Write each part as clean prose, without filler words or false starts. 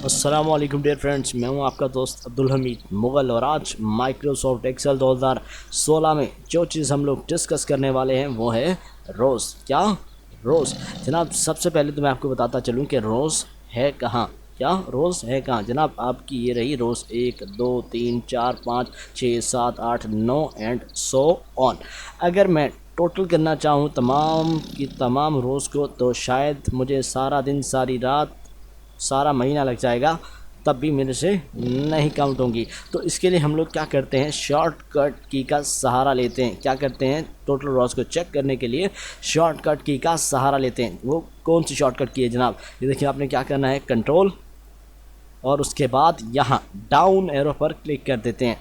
अस्सलाम वालेकुम dear friends, मैं हूं आपका दोस्त अब्दुल हमीद मुग़ल और आज माइक्रोसॉफ्ट एक्सेल 2016 में जो चीज़ हम लोग डिस्कस करने वाले हैं वो है रोज़। क्या रोज़? जनाब सबसे पहले तो मैं आपको बताता चलूं कि रोज़ है कहाँ। क्या रोज़ है कहाँ? जनाब आपकी ये रही रोज़ 1 2 3 4 5 6 7 8 9 एंड सो ऑन। अगर मैं टोटल करना चाहूँ तमाम की तमाम रोज़ को तो शायद मुझे सारा दिन सारी रात सारा महीना लग जाएगा, तब भी मेरे से नहीं काउंट होंगी। तो इसके लिए हम लोग क्या करते हैं, शॉर्टकट की का सहारा लेते हैं। क्या करते हैं, टोटल रॉस को चेक करने के लिए शॉर्टकट की का सहारा लेते हैं। वो कौन सी शॉर्टकट की है जनाब? ये देखिए, आपने क्या करना है, कंट्रोल और उसके बाद यहाँ डाउन एरो पर क्लिक कर देते हैं।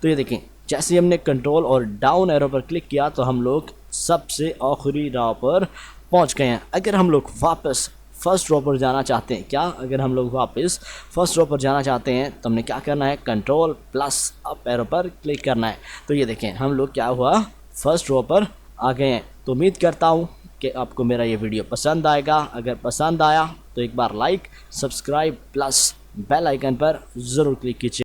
तो ये देखें, जैसे हमने कंट्रोल और डाउन एरो पर क्लिक किया तो हम लोग सबसे आखिरी रो पर पहुंच गए हैं। अगर हम लोग वापस फर्स्ट रो पर जाना चाहते हैं, क्या अगर हम लोग वापस फर्स्ट रो पर जाना चाहते हैं तो हमने क्या करना है, कंट्रोल प्लस अप एरो पर क्लिक करना है। तो ये देखें, हम लोग क्या हुआ, फर्स्ट रो पर आ गए हैं। तो उम्मीद करता हूँ कि आपको मेरा ये वीडियो पसंद आएगा। अगर पसंद आया तो एक बार like, subscribe plus bell icon पर ज़रूर क्लिक कीजिए।